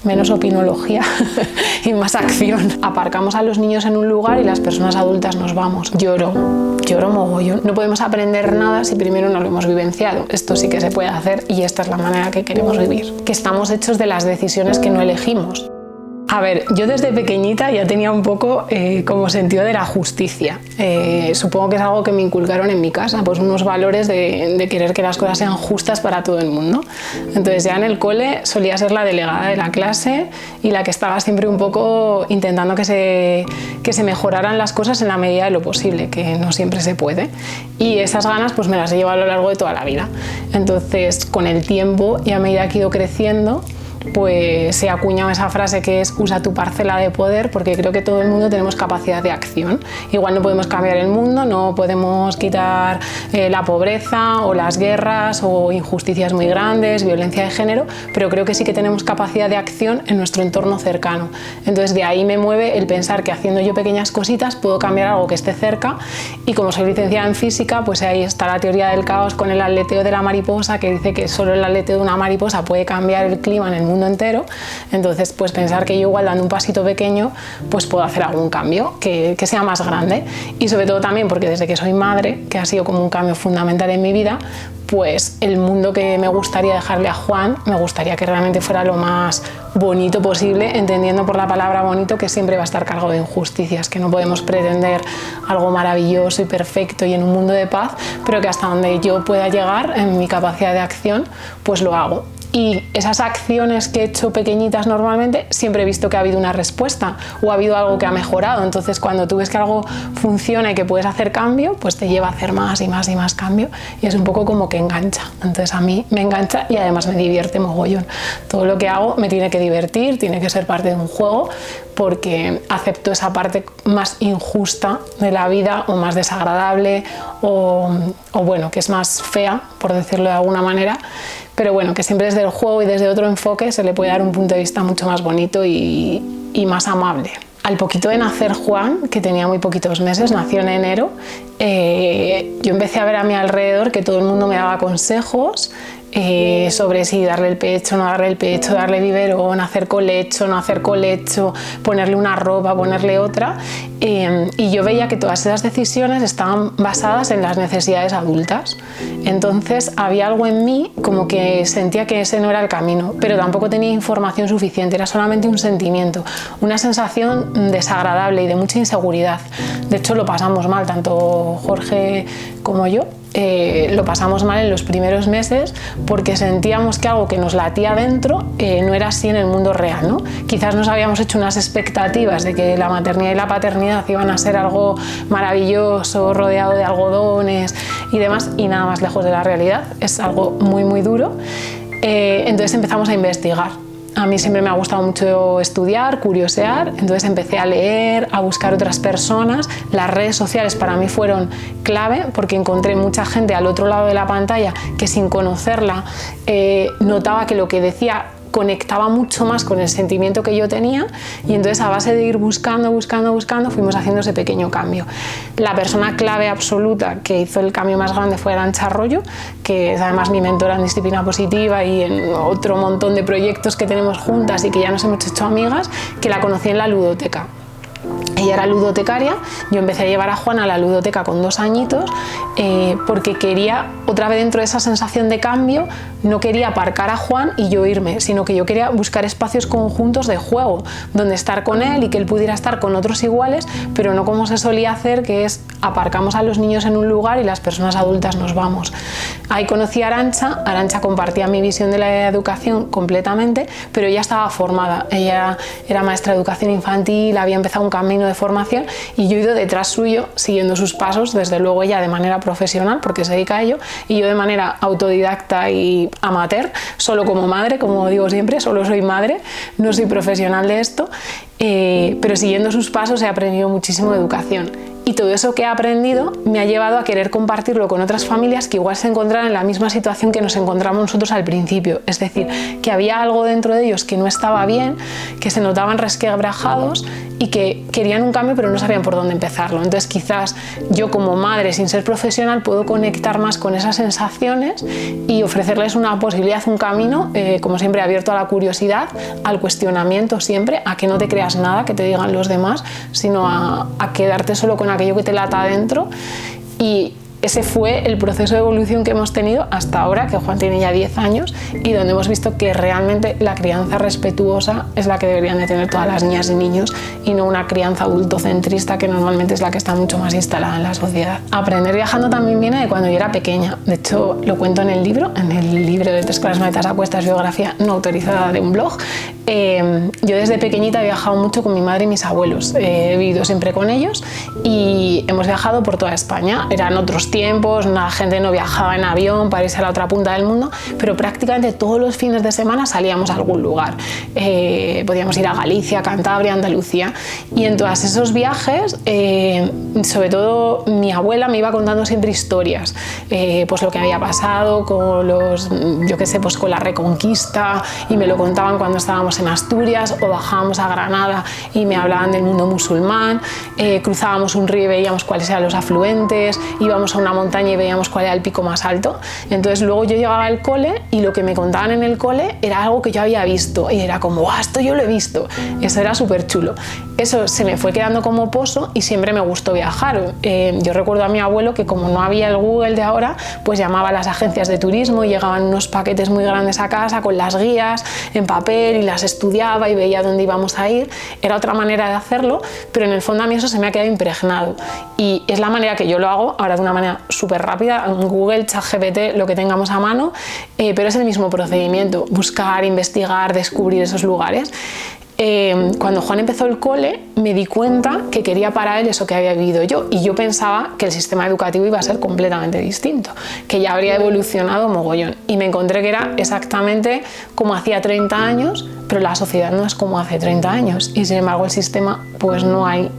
menos opinología y más acción. Aparcamos a los niños en un lugar y las personas adultas nos vamos. Lloro mogollón. No podemos aprender nada si primero no lo hemos vivenciado. Esto sí que se puede hacer y esta es la manera que queremos vivir. Que estamos hechos de las decisiones que no elegimos. A ver, yo desde pequeñita ya tenía un poco como sentido de la justicia. Supongo que es algo que me inculcaron en mi casa, pues unos valores de querer que las cosas sean justas para todo el mundo. Entonces ya en el cole solía ser la delegada de la clase y la que estaba siempre un poco intentando que se mejoraran las cosas en la medida de lo posible, que no siempre se puede. Y esas ganas pues me las he llevado a lo largo de toda la vida. Entonces con el tiempo y a medida que he ido creciendo, pues se ha acuñado esa frase que es usa tu parcela de poder, porque creo que todo el mundo tenemos capacidad de acción. Igual no podemos cambiar el mundo, no podemos quitar la pobreza o las guerras o injusticias muy grandes, violencia de género, pero creo que sí que tenemos capacidad de acción en nuestro entorno cercano. Entonces de ahí me mueve el pensar que haciendo yo pequeñas cositas puedo cambiar algo que esté cerca, y como soy licenciada en física, pues ahí está la teoría del caos con el aleteo de la mariposa, que dice que solo el aleteo de una mariposa puede cambiar el clima en el mundo entero. Entonces pues pensar que yo igual dando un pasito pequeño pues puedo hacer algún cambio que sea más grande, y sobre todo también porque desde que soy madre, que ha sido como un cambio fundamental en mi vida, pues el mundo que me gustaría dejarle a Juan, me gustaría que realmente fuera lo más bonito posible, entendiendo por la palabra bonito que siempre va a estar cargado de injusticias, que no podemos pretender algo maravilloso y perfecto y en un mundo de paz, pero que hasta donde yo pueda llegar en mi capacidad de acción pues lo hago. Y esas acciones que he hecho pequeñitas normalmente, siempre he visto que ha habido una respuesta o ha habido algo que ha mejorado. Entonces cuando tú ves que algo funciona y que puedes hacer cambio, pues te lleva a hacer más y más y más cambio, y es un poco como que engancha. Entonces a mí me engancha y además me divierte mogollón. Todo lo que hago me tiene que divertir, tiene que ser parte de un juego, porque acepto esa parte más injusta de la vida o más desagradable o bueno, que es más fea, por decirlo de alguna manera, pero bueno, que siempre desde el juego y desde otro enfoque se le puede dar un punto de vista mucho más bonito y más amable. Al poquito de nacer Juan, que tenía muy poquitos meses, nació en enero, yo empecé a ver a mi alrededor que todo el mundo me daba consejos sobre si darle el pecho, no darle el pecho, darle biberón, hacer colecho, no hacer colecho, ponerle una ropa, ponerle otra, y yo veía que todas esas decisiones estaban basadas en las necesidades adultas. Entonces había algo en mí como que sentía que ese no era el camino, pero tampoco tenía información suficiente, era solamente un sentimiento, una sensación desagradable y de mucha inseguridad. De hecho lo pasamos mal, tanto Jorge como yo. Lo pasamos mal en los primeros meses porque sentíamos que algo que nos latía dentro no era así en el mundo real, ¿no? Quizás nos habíamos hecho unas expectativas de que la maternidad y la paternidad iban a ser algo maravilloso, rodeado de algodones y demás, y nada más lejos de la realidad, es algo muy muy duro. Entonces empezamos a investigar. A mí siempre me ha gustado mucho estudiar, curiosear, entonces empecé a leer, a buscar otras personas. Las redes sociales para mí fueron clave porque encontré mucha gente al otro lado de la pantalla que sin conocerla notaba que lo que decía conectaba mucho más con el sentimiento que yo tenía, y entonces a base de ir buscando fuimos haciendo ese pequeño cambio. La persona clave absoluta que hizo el cambio más grande fue Arantxa Arroyo, que es además mi mentora en disciplina positiva y en otro montón de proyectos que tenemos juntas y que ya nos hemos hecho amigas, que la conocí en la ludoteca. Ella era ludotecaria, yo empecé a llevar a Juan a la ludoteca con 2 añitos porque quería, otra vez dentro de esa sensación de cambio, no quería aparcar a Juan y yo irme, sino que yo quería buscar espacios conjuntos de juego, donde estar con él y que él pudiera estar con otros iguales, pero no como se solía hacer, que es aparcamos a los niños en un lugar y las personas adultas nos vamos. Ahí conocí a Arantxa, Arantxa compartía mi visión de la educación completamente, pero ella estaba formada, ella era maestra de educación infantil, había empezado un camino de formación y yo he ido detrás suyo siguiendo sus pasos, desde luego ella de manera profesional porque se dedica a ello y yo de manera autodidacta y amateur, solo como madre, como digo siempre, solo soy madre, no soy profesional de esto, pero siguiendo sus pasos he aprendido muchísimo de educación. Y todo eso que he aprendido me ha llevado a querer compartirlo con otras familias que igual se encontraran en la misma situación que nos encontramos nosotros al principio. Es decir, que había algo dentro de ellos que no estaba bien, que se notaban resquebrajados y que querían un cambio pero no sabían por dónde empezarlo. Entonces quizás yo como madre, sin ser profesional, puedo conectar más con esas sensaciones y ofrecerles una posibilidad, un camino, como siempre abierto a la curiosidad, al cuestionamiento siempre, a que no te creas nada que te digan los demás, sino a quedarte solo con aquello que te lata adentro. Y ese fue el proceso de evolución que hemos tenido hasta ahora, que Juan tiene ya 10 años, y donde hemos visto que realmente la crianza respetuosa es la que deberían de tener todas las niñas y niños, y no una crianza adultocentrista que normalmente es la que está mucho más instalada en la sociedad. Aprender viajando también viene de cuando yo era pequeña. De hecho, lo cuento en el libro de 3 clases maletas a cuestas, biografía no autorizada de un blog. Yo desde pequeñita he viajado mucho con mi madre y mis abuelos. He vivido siempre con ellos y hemos viajado por toda España. Eran otros tiempos, la gente no viajaba en avión para irse a la otra punta del mundo, pero prácticamente todos los fines de semana salíamos a algún lugar. Podíamos ir a Galicia, Cantabria, Andalucía, y en todos esos viajes, sobre todo mi abuela me iba contando siempre historias, pues lo que había pasado con pues con la Reconquista, y me lo contaban cuando estábamos en Asturias, o bajábamos a Granada y me hablaban del mundo musulmán, cruzábamos un río y veíamos cuáles eran los afluentes, íbamos a una montaña y veíamos cuál era el pico más alto. Entonces luego yo llegaba al cole y lo que me contaban en el cole era algo que yo había visto y era como, ¡ah, esto yo lo he visto! Eso era súper chulo. Eso se me fue quedando como pozo y siempre me gustó viajar. Yo recuerdo a mi abuelo que, como no había el Google de ahora, pues llamaba a las agencias de turismo y llegaban unos paquetes muy grandes a casa con las guías en papel y las estudiaba y veía dónde íbamos a ir. Era otra manera de hacerlo, pero en el fondo a mí eso se me ha quedado impregnado y es la manera que yo lo hago ahora, de una manera súper rápida, en Google, ChatGPT, lo que tengamos a mano, pero es el mismo procedimiento: buscar, investigar, descubrir esos lugares. Cuando Juan empezó el cole me di cuenta que quería para él eso que había vivido yo, y yo pensaba que el sistema educativo iba a ser completamente distinto, que ya habría evolucionado mogollón, y me encontré que era exactamente como hacía 30 años, pero la sociedad no es como hace 30 años y sin embargo el sistema, pues no hay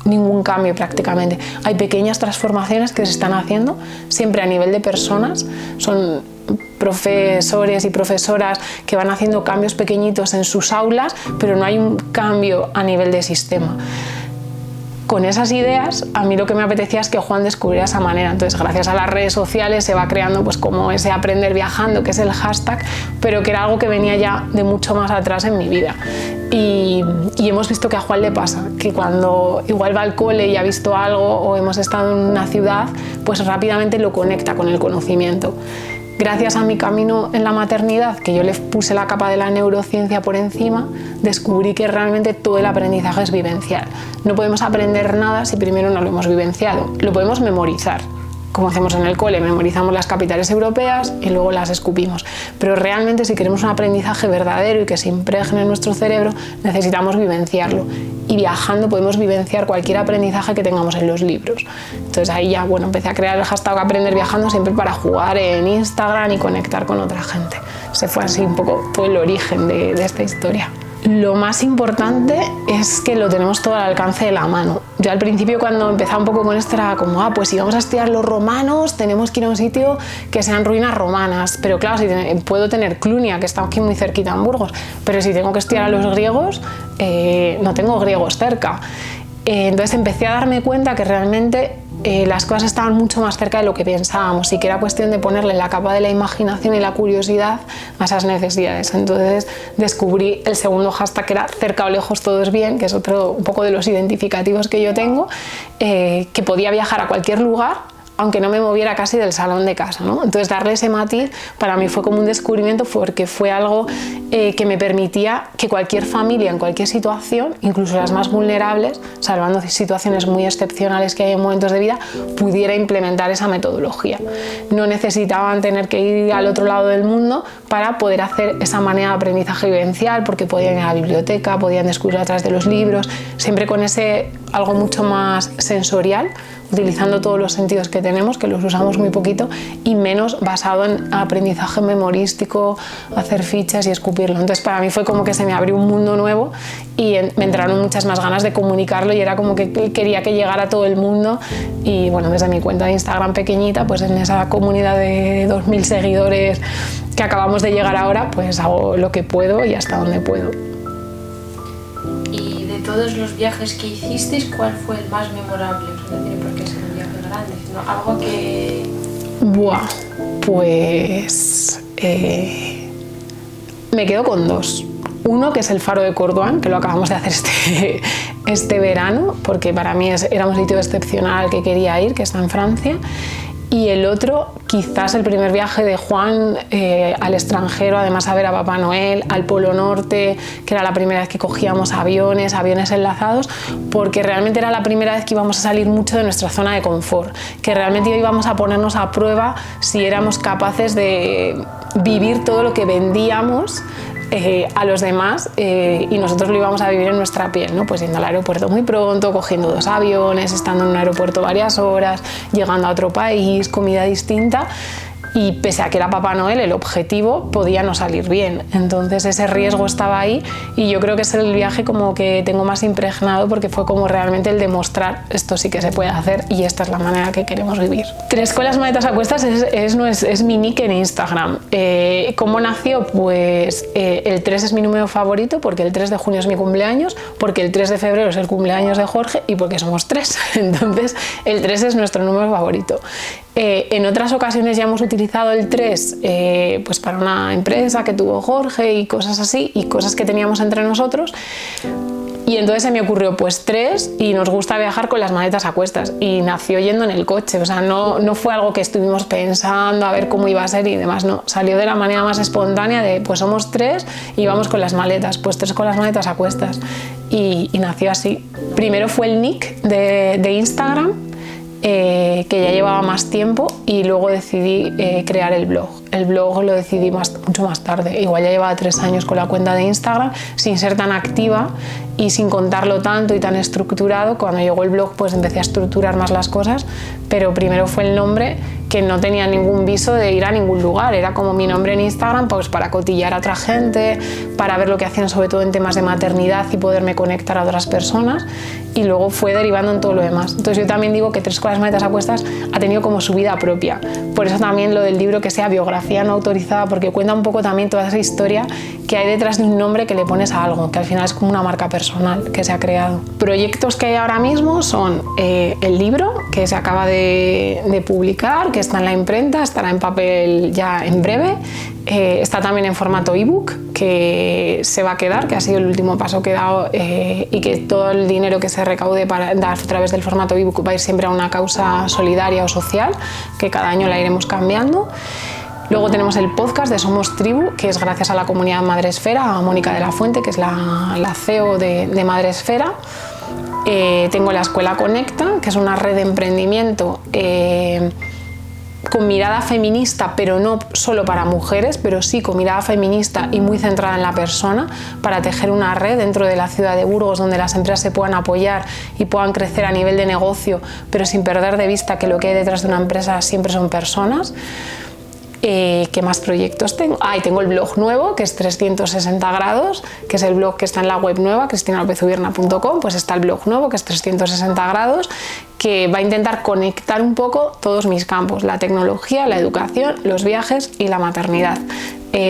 ningún cambio prácticamente. Hay pequeñas transformaciones que se están haciendo siempre a nivel de personas, son profesores y profesoras que van haciendo cambios pequeñitos en sus aulas, pero no hay un cambio a nivel de sistema. Con esas ideas, a mí lo que me apetecía es que Juan descubriera esa manera. Entonces, gracias a las redes sociales se va creando pues como ese aprender viajando, que es el hashtag, pero que era algo que venía ya de mucho más atrás en mi vida. Y hemos visto que a Juan le pasa, que cuando igual va al cole y ha visto algo, o hemos estado en una ciudad, pues rápidamente lo conecta con el conocimiento. Gracias a mi camino en la maternidad, que yo le puse la capa de la neurociencia por encima, descubrí que realmente todo el aprendizaje es vivencial. No podemos aprender nada si primero no lo hemos vivenciado. Lo podemos memorizar, como hacemos en el cole, memorizamos las capitales europeas y luego las escupimos. Pero realmente, si queremos un aprendizaje verdadero y que se impregne en nuestro cerebro, necesitamos vivenciarlo. Y viajando podemos vivenciar cualquier aprendizaje que tengamos en los libros. Entonces ahí ya, bueno, empecé a crear el hashtag Aprender Viajando siempre para jugar en Instagram y conectar con otra gente. Se fue así un poco, fue el origen de esta historia. Lo más importante es que lo tenemos todo al alcance de la mano. Yo al principio, cuando empezaba un poco con esto, era como, pues si vamos a estudiar los romanos, tenemos que ir a un sitio que sean ruinas romanas. Pero claro, si puedo tener Clunia, que está aquí muy cerquita en Burgos, pero si tengo que estudiar a los griegos, no tengo griegos cerca. Entonces empecé a darme cuenta que realmente las cosas estaban mucho más cerca de lo que pensábamos y que era cuestión de ponerle la capa de la imaginación y la curiosidad a esas necesidades. Entonces descubrí el segundo hashtag, que era cerca o lejos todo es bien, que es otro un poco de los identificativos que yo tengo, que podía viajar a cualquier lugar aunque no me moviera casi del salón de casa, ¿no? Entonces darle ese matiz para mí fue como un descubrimiento, porque fue algo que me permitía que cualquier familia en cualquier situación, incluso las más vulnerables, salvando situaciones muy excepcionales que hay en momentos de vida, pudiera implementar esa metodología. No necesitaban tener que ir al otro lado del mundo para poder hacer esa manera de aprendizaje vivencial, porque podían ir a la biblioteca, podían descubrir a través de los libros, siempre con ese algo mucho más sensorial, utilizando todos los sentidos que tenemos, que los usamos muy poquito, y menos basado en aprendizaje memorístico, hacer fichas y escupirlo. Entonces para mí fue como que se me abrió un mundo nuevo y me entraron muchas más ganas de comunicarlo, y era como que quería que llegara a todo el mundo. Y bueno, desde mi cuenta de Instagram pequeñita, pues en esa comunidad de 2000 seguidores que acabamos de llegar ahora, pues hago lo que puedo y hasta donde puedo. Y de todos los viajes que hicisteis, ¿cuál fue el más memorable? O sea, no tiene por qué ser un viaje grande, sino algo que... Buah, pues... me quedo con dos. Uno, que es el Faro de Cordouan, que lo acabamos de hacer este verano, porque para mí era un sitio excepcional al que quería ir, que está en Francia. Y el otro, quizás el primer viaje de Juan al extranjero, además a ver a Papá Noel, al Polo Norte, que era la primera vez que cogíamos aviones enlazados, porque realmente era la primera vez que íbamos a salir mucho de nuestra zona de confort, que realmente íbamos a ponernos a prueba si éramos capaces de vivir todo lo que vendíamos a los demás y nosotros lo íbamos a vivir en nuestra piel, ¿no? Pues yendo al aeropuerto muy pronto, cogiendo 2 aviones, estando en un aeropuerto varias horas, llegando a otro país, comida distinta. Y pese a que era Papá Noel, el objetivo podía no salir bien. Entonces ese riesgo estaba ahí y yo creo que es el viaje como que tengo más impregnado porque fue como realmente el demostrar esto sí que se puede hacer y esta es la manera que queremos vivir. 3 con las maletas a cuestas es mi nick en Instagram. ¿Cómo nació? Pues el 3 es mi número favorito porque el 3 de junio es mi cumpleaños, porque el 3 de febrero es el cumpleaños de Jorge y porque somos 3. Entonces el 3 es nuestro número favorito. En otras ocasiones ya hemos utilizado el 3 pues para una empresa que tuvo Jorge y cosas así, y cosas que teníamos entre nosotros. Y entonces se me ocurrió pues 3 y nos gusta viajar con las maletas a cuestas y nació yendo en el coche, o sea, no fue algo que estuvimos pensando a ver cómo iba a ser y demás, no, salió de la manera más espontánea de pues somos 3 y vamos con las maletas, pues 3 con las maletas a cuestas y nació así. Primero fue el nick de Instagram, que ya llevaba más tiempo y luego decidí crear el blog. El blog lo decidí mucho más tarde, igual ya llevaba 3 años con la cuenta de Instagram sin ser tan activa y sin contarlo tanto y tan estructurado. Cuando llegó el blog pues empecé a estructurar más las cosas, pero primero fue el nombre que no tenía ningún viso de ir a ningún lugar, era como mi nombre en Instagram pues para cotillar a otra gente, para ver lo que hacían sobre todo en temas de maternidad y poderme conectar a otras personas y luego fue derivando en todo lo demás. Entonces yo también digo que 3 con las maletas a cuestas ha tenido como su vida propia, por eso también lo del libro que sea biografía no autorizada, porque cuenta un poco también toda esa historia que hay detrás de un nombre que le pones a algo, que al final es como una marca personal que se ha creado. Proyectos que hay ahora mismo son el libro que se acaba de publicar, que está en la imprenta, estará en papel ya en breve, está también en formato ebook que se va a quedar, que ha sido el último paso que he dado y que todo el dinero que se recaude para dar a través del formato ebook va a ir siempre a una causa solidaria o social, que cada año la iremos cambiando. Luego tenemos el podcast de Somos Tribu, que es gracias a la comunidad Madresfera, a Mónica de la Fuente, que es la CEO de Madresfera. Tengo la Escuela Conecta, que es una red de emprendimiento con mirada feminista, pero no solo para mujeres, pero sí con mirada feminista y muy centrada en la persona, para tejer una red dentro de la ciudad de Burgos donde las empresas se puedan apoyar y puedan crecer a nivel de negocio, pero sin perder de vista que lo que hay detrás de una empresa siempre son personas. ¿Qué más proyectos tengo? Y tengo el blog nuevo, que es 360 grados, que es el blog que está en la web nueva, cristinalopezubierna.com, pues está el blog nuevo, que es 360 grados, que va a intentar conectar un poco todos mis campos, la tecnología, la educación, los viajes y la maternidad.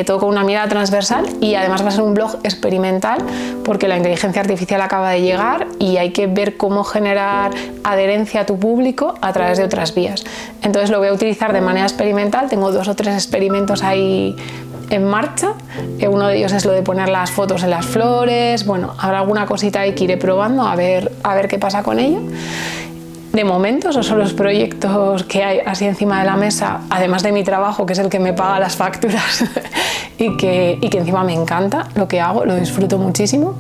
Todo con una mirada transversal y además va a ser un blog experimental porque la inteligencia artificial acaba de llegar y hay que ver cómo generar adherencia a tu público a través de otras vías. Entonces lo voy a utilizar de manera experimental, tengo 2 o 3 experimentos ahí en marcha. Uno de ellos es lo de poner las fotos en las flores, bueno, habrá alguna cosita ahí que iré probando a ver qué pasa con ello. De momento, esos son los proyectos que hay así encima de la mesa, además de mi trabajo, que es el que me paga las facturas y que encima me encanta lo que hago, lo disfruto muchísimo.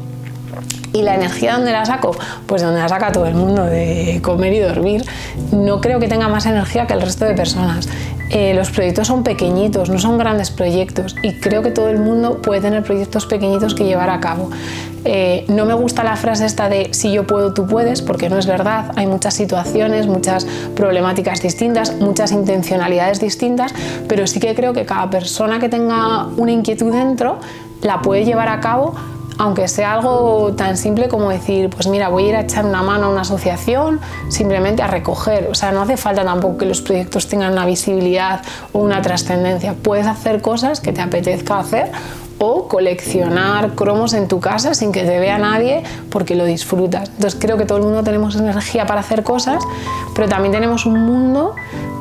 ¿Y la energía dónde la saco? Pues donde la saca todo el mundo, de comer y dormir. No creo que tenga más energía que el resto de personas. Los proyectos son pequeñitos, no son grandes proyectos y creo que todo el mundo puede tener proyectos pequeñitos que llevar a cabo. No me gusta la frase esta de si yo puedo, tú puedes, porque no es verdad. Hay muchas situaciones, muchas problemáticas distintas, muchas intencionalidades distintas, pero sí que creo que cada persona que tenga una inquietud dentro la puede llevar a cabo, aunque sea algo tan simple como decir, pues mira, voy a ir a echar una mano a una asociación, simplemente a recoger. O sea, no hace falta tampoco que los proyectos tengan una visibilidad o una trascendencia. Puedes hacer cosas que te apetezca hacer o coleccionar cromos en tu casa sin que te vea nadie porque lo disfrutas. Entonces creo que todo el mundo tenemos energía para hacer cosas, pero también tenemos un mundo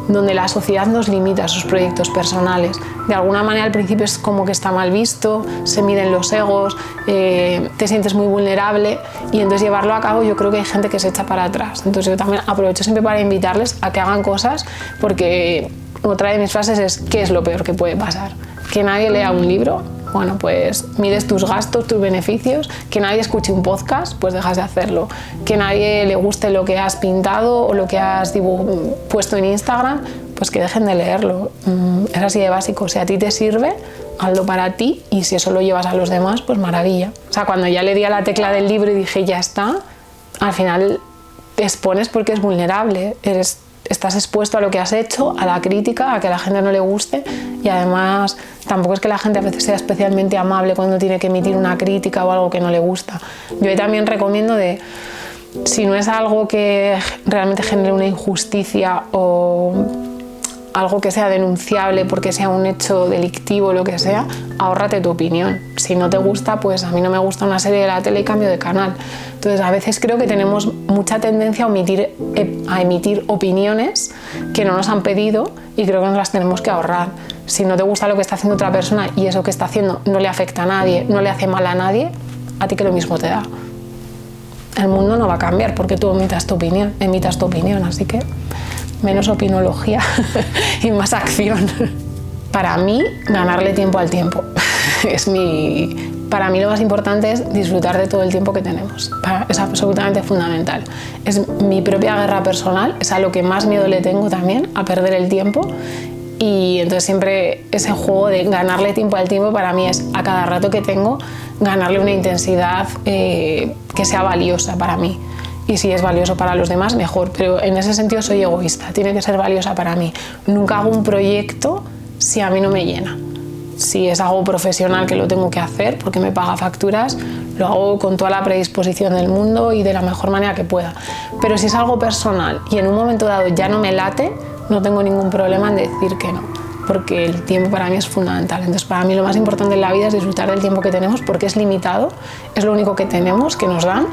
donde la sociedad nos limita a sus proyectos personales. De alguna manera al principio es como que está mal visto, se miden los egos, te sientes muy vulnerable y entonces llevarlo a cabo yo creo que hay gente que se echa para atrás. Entonces yo también aprovecho siempre para invitarles a que hagan cosas, porque otra de mis frases es ¿qué es lo peor que puede pasar? Que nadie lea un libro. Bueno, pues mides tus gastos, tus beneficios. Que nadie escuche un podcast, pues dejas de hacerlo. Que nadie le guste lo que has pintado o lo que has puesto en Instagram, pues que dejen de leerlo. Es así de básico. Si a ti te sirve, hazlo para ti, y si eso lo llevas a los demás, pues maravilla. O sea, cuando ya le di a la tecla del libro y dije ya está, al final te expones porque es vulnerable. Estás expuesto a lo que has hecho, a la crítica, a que a la gente no le guste, y además tampoco es que la gente a veces sea especialmente amable cuando tiene que emitir una crítica o algo que no le gusta. Yo ahí también recomiendo si no es algo que realmente genere una injusticia o algo que sea denunciable porque sea un hecho delictivo o lo que sea, ahórrate tu opinión. Si no te gusta, pues a mí no me gusta una serie de la tele y cambio de canal. Entonces a veces creo que tenemos mucha tendencia a emitir opiniones que no nos han pedido, y creo que nos las tenemos que ahorrar. Si no te gusta lo que está haciendo otra persona y eso que está haciendo no le afecta a nadie, no le hace mal a nadie, a ti que lo mismo te da. El mundo no va a cambiar porque tú emitas tu opinión, así que menos opinología y más acción. Para mí, ganarle tiempo al tiempo. Para mí lo más importante es disfrutar de todo el tiempo que tenemos. Es absolutamente fundamental. Es mi propia guerra personal, es a lo que más miedo le tengo también, a perder el tiempo. Y entonces siempre ese juego de ganarle tiempo al tiempo para mí es, a cada rato que tengo, ganarle una intensidad que sea valiosa para mí. Y si es valioso para los demás, mejor. Pero en ese sentido soy egoísta, tiene que ser valiosa para mí. Nunca hago un proyecto si a mí no me llena. Si es algo profesional que lo tengo que hacer porque me paga facturas, lo hago con toda la predisposición del mundo y de la mejor manera que pueda. Pero si es algo personal y en un momento dado ya no me late, no tengo ningún problema en decir que no, porque el tiempo para mí es fundamental. Entonces para mí lo más importante en la vida es disfrutar del tiempo que tenemos, porque es limitado, es lo único que tenemos, que nos dan,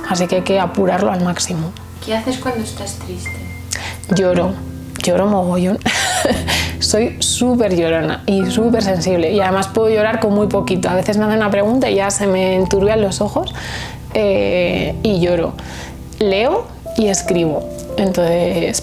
así que hay que apurarlo al máximo. ¿Qué haces cuando estás triste? Lloro mogollón. Soy súper llorona y súper sensible, y además puedo llorar con muy poquito. A veces me hacen una pregunta y ya se me enturbian los ojos y lloro. Leo y escribo. Entonces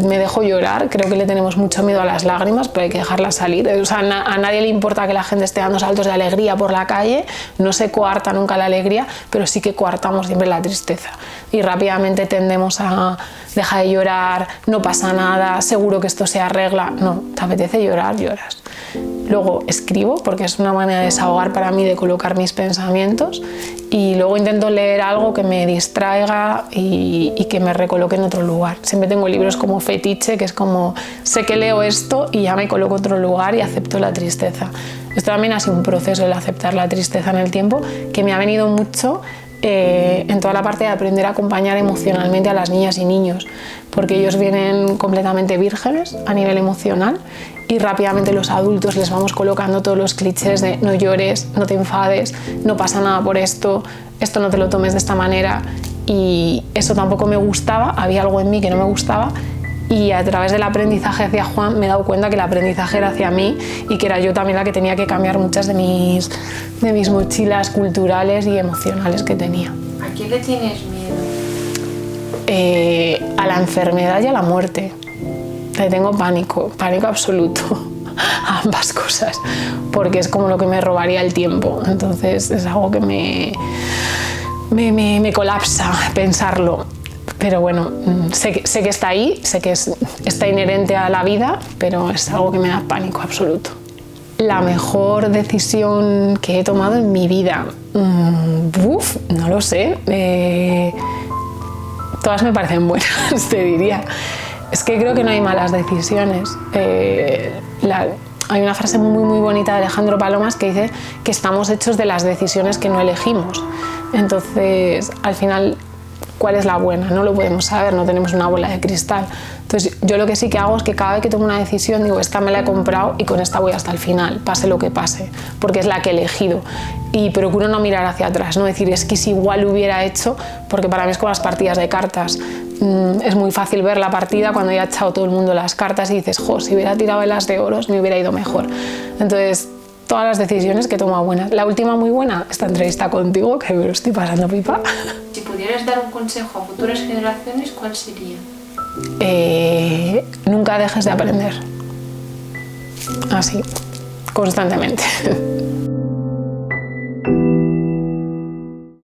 me dejo llorar. Creo que le tenemos mucho miedo a las lágrimas, pero hay que dejarlas salir. O sea, a nadie le importa que la gente esté dando saltos de alegría por la calle, no se coarta nunca la alegría, pero sí que coartamos siempre la tristeza, y rápidamente tendemos a dejar de llorar, no pasa nada, seguro que esto se arregla. No, te apetece llorar, lloras. Luego escribo, porque es una manera de desahogar para mí, de colocar mis pensamientos, y luego intento leer algo que me distraiga y que me recoloque en otro lugar. Siempre tengo libros como fetiche, que es como, sé que leo esto y ya me coloco en otro lugar y acepto la tristeza. Esto también ha sido un proceso, el aceptar la tristeza en el tiempo, que me ha venido mucho en toda la parte de aprender a acompañar emocionalmente a las niñas y niños, porque ellos vienen completamente vírgenes a nivel emocional, y rápidamente los adultos les vamos colocando todos los clichés de no llores, no te enfades, no pasa nada por esto no te lo tomes de esta manera, y eso tampoco me gustaba. Había algo en mí que no me gustaba, y a través del aprendizaje hacia Juan me he dado cuenta que el aprendizaje era hacia mí, y que era yo también la que tenía que cambiar muchas de mis mochilas culturales y emocionales que tenía. ¿A qué le tienes miedo? A la enfermedad y a la muerte. Le tengo pánico absoluto a ambas cosas, porque es como lo que me robaría el tiempo. Entonces es algo que me colapsa pensarlo. Pero bueno, sé que está ahí, sé que está inherente a la vida, pero es algo que me da pánico absoluto. La mejor decisión que he tomado en mi vida, no lo sé. Todas me parecen buenas, te diría. Es que creo que no hay malas decisiones. Hay una frase muy, muy bonita de Alejandro Palomas que dice que estamos hechos de las decisiones que no elegimos. Entonces, al final, cuál es la buena, no lo podemos saber, no tenemos una bola de cristal. Entonces yo lo que sí que hago es que cada vez que tomo una decisión digo, esta me la he comprado y con esta voy hasta el final, pase lo que pase, porque es la que he elegido. Y procuro no mirar hacia atrás, no decir, es que si igual lo hubiera hecho, porque para mí es como las partidas de cartas. Es muy fácil ver la partida cuando ya ha echado todo el mundo las cartas y dices, jo, si hubiera tirado el as de oros me hubiera ido mejor. Entonces, todas las decisiones que he tomado buenas. La última muy buena, esta entrevista contigo, que me lo estoy pasando pipa. Si pudieras dar un consejo a futuras generaciones, ¿cuál sería? Nunca dejes de aprender. Así, constantemente.